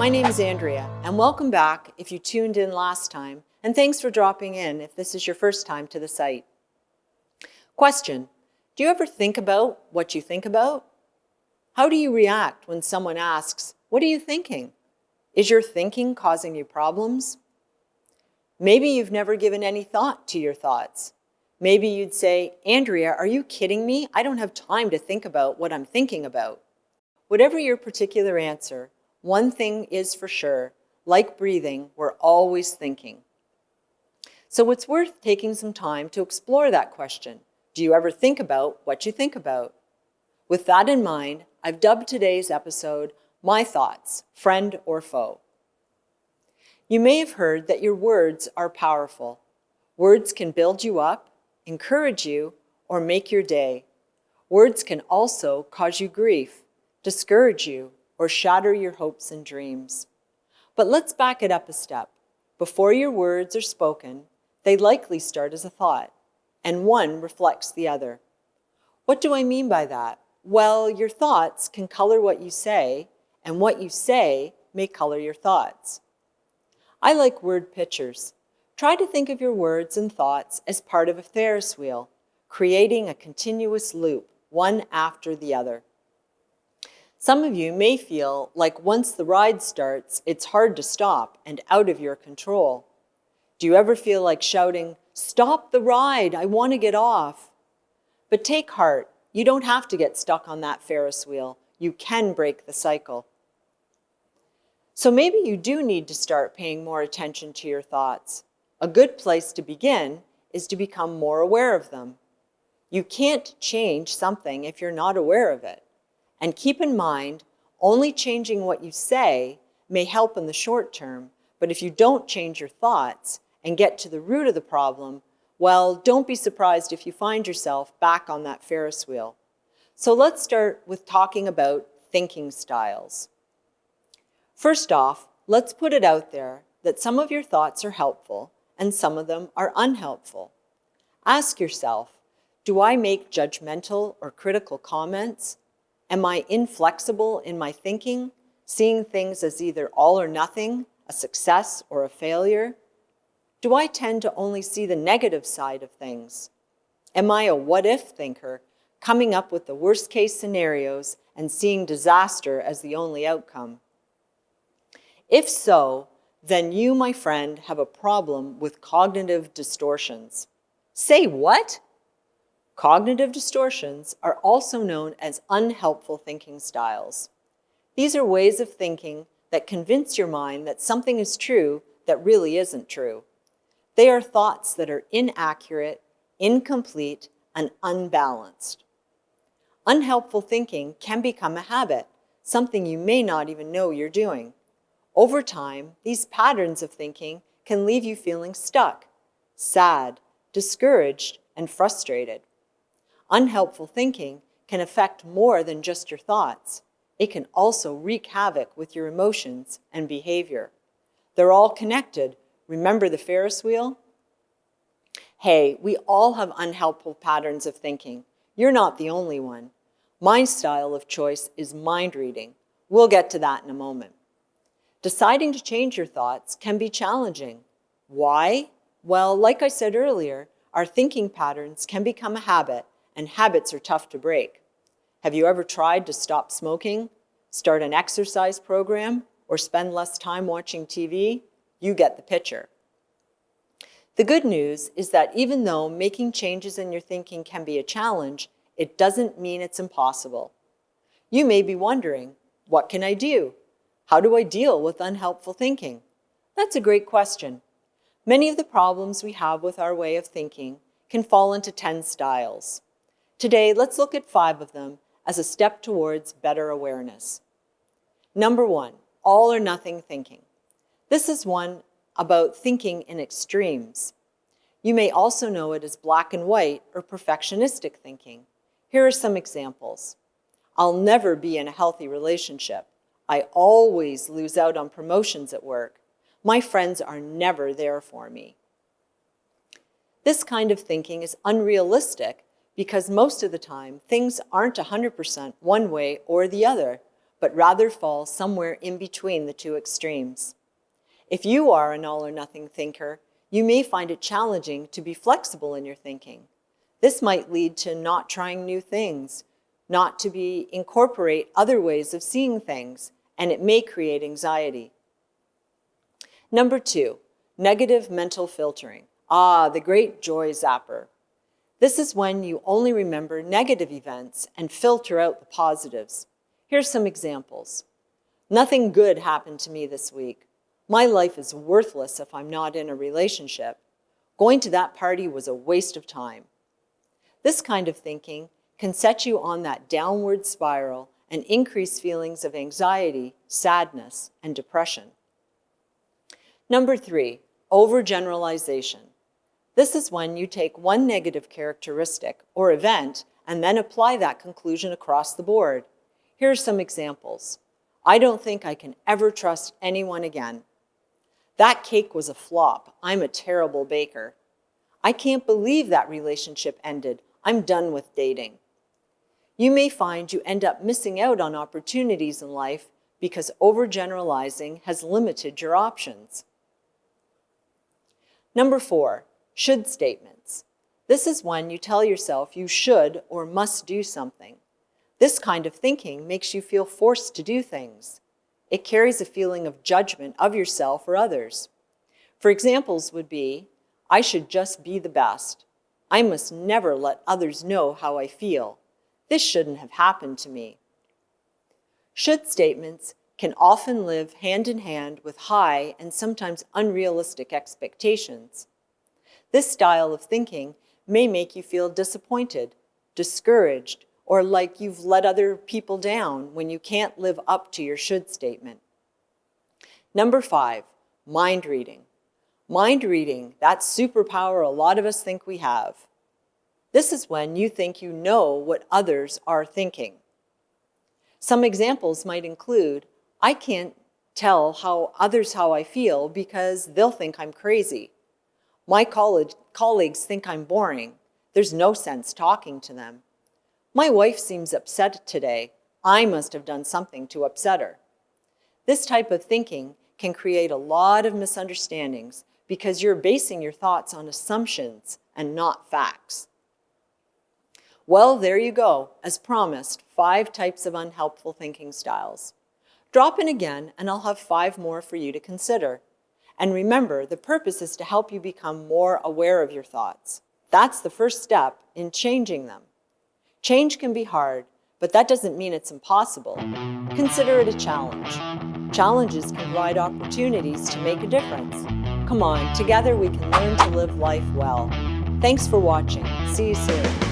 My name is Andrea, and welcome back if you tuned in last time, and thanks for dropping in if this is your first time to the site. Question: do you ever think about what you think about? How do you react when someone asks, "What are you thinking?" Is your thinking causing you problems? Maybe you've never given any thought to your thoughts. Maybe you'd say, "Andrea, are you kidding me? I don't have time to think about what I'm thinking about." Whatever your particular answer, one thing is for sure: like breathing, we're always thinking. So it's worth taking some time to explore that question. Do you ever think about what you think about? With that in mind, I've dubbed today's episode, My Thoughts, Friend or Foe. You may have heard that your words are powerful. Words can build you up, encourage you, or make your day. Words can also cause you grief, discourage you, or shatter your hopes and dreams. But let's back it up a step. Before your words are spoken, they likely start as a thought, and one reflects the other. What do I mean by that? Well, your thoughts can color what you say, and what you say may color your thoughts. I like word pictures. Try to think of your words and thoughts as part of a Ferris wheel, creating a continuous loop, one after the other. Some of you may feel like once the ride starts, it's hard to stop and out of your control. Do you ever feel like shouting, "Stop the ride, I want to get off"? But take heart, you don't have to get stuck on that Ferris wheel. You can break the cycle. So maybe you do need to start paying more attention to your thoughts. A good place to begin is to become more aware of them. You can't change something if you're not aware of it. And keep in mind, only changing what you say may help in the short term, but if you don't change your thoughts and get to the root of the problem, well, don't be surprised if you find yourself back on that Ferris wheel. So let's start with talking about thinking styles. First off, let's put it out there that some of your thoughts are helpful and some of them are unhelpful. Ask yourself, do I make judgmental or critical comments? Am I inflexible in my thinking, seeing things as either all or nothing, a success or a failure? Do I tend to only see the negative side of things? Am I a what-if thinker, coming up with the worst-case scenarios and seeing disaster as the only outcome? If so, then you, my friend, have a problem with cognitive distortions. Say what? Cognitive distortions are also known as unhelpful thinking styles. These are ways of thinking that convince your mind that something is true that really isn't true. They are thoughts that are inaccurate, incomplete, and unbalanced. Unhelpful thinking can become a habit, something you may not even know you're doing. Over time, these patterns of thinking can leave you feeling stuck, sad, discouraged, and frustrated. Unhelpful thinking can affect more than just your thoughts. It can also wreak havoc with your emotions and behavior. They're all connected. Remember the Ferris wheel? Hey, we all have unhelpful patterns of thinking. You're not the only one. My style of choice is mind reading. We'll get to that in a moment. Deciding to change your thoughts can be challenging. Why? Well, like I said earlier, our thinking patterns can become a habit, and habits are tough to break. Have you ever tried to stop smoking, start an exercise program, or spend less time watching TV? You get the picture. The good news is that even though making changes in your thinking can be a challenge, it doesn't mean it's impossible. You may be wondering, what can I do? How do I deal with unhelpful thinking? That's a great question. Many of the problems we have with our way of thinking can fall into 10 styles. Today, let's look at 5 of them as a step towards better awareness. Number 1, all or nothing thinking. This is one about thinking in extremes. You may also know it as black and white or perfectionistic thinking. Here are some examples. I'll never be in a healthy relationship. I always lose out on promotions at work. My friends are never there for me. This kind of thinking is unrealistic because most of the time things aren't 100% one way or the other, but rather fall somewhere in between the two extremes. If you are an all-or-nothing thinker, you may find it challenging to be flexible in your thinking. This might lead to not trying new things, not to incorporate other ways of seeing things, and it may create anxiety. Number 2, negative mental filtering. The great joy zapper. This is when you only remember negative events and filter out the positives. Here's some examples. Nothing good happened to me this week. My life is worthless if I'm not in a relationship. Going to that party was a waste of time. This kind of thinking can set you on that downward spiral and increase feelings of anxiety, sadness, and depression. Number 3, overgeneralization. This is when you take one negative characteristic or event and then apply that conclusion across the board. Here are some examples. I don't think I can ever trust anyone again. That cake was a flop. I'm a terrible baker. I can't believe that relationship ended. I'm done with dating. You may find you end up missing out on opportunities in life because overgeneralizing has limited your options. Number 4, should statements. This is when you tell yourself you should or must do something. This kind of thinking makes you feel forced to do things. It carries a feeling of judgment of yourself or others. For examples would be, I should just be the best. I must never let others know how I feel. This shouldn't have happened to me. Should statements can often live hand in hand with high and sometimes unrealistic expectations. This style of thinking may make you feel disappointed, discouraged, or like you've let other people down when you can't live up to your should statement. Number 5, mind reading. Mind reading, that superpower a lot of us think we have. This is when you think you know what others are thinking. Some examples might include, I can't tell others how I feel because they'll think I'm crazy. My colleagues think I'm boring. There's no sense talking to them. My wife seems upset today. I must have done something to upset her. This type of thinking can create a lot of misunderstandings because you're basing your thoughts on assumptions and not facts. Well, there you go. As promised, 5 types of unhelpful thinking styles. Drop in again and I'll have 5 more for you to consider. And remember, the purpose is to help you become more aware of your thoughts. That's the first step in changing them. Change can be hard, but that doesn't mean it's impossible. Consider it a challenge. Challenges can provide opportunities to make a difference. Come on, together we can learn to live life well. Thanks for watching. See you soon.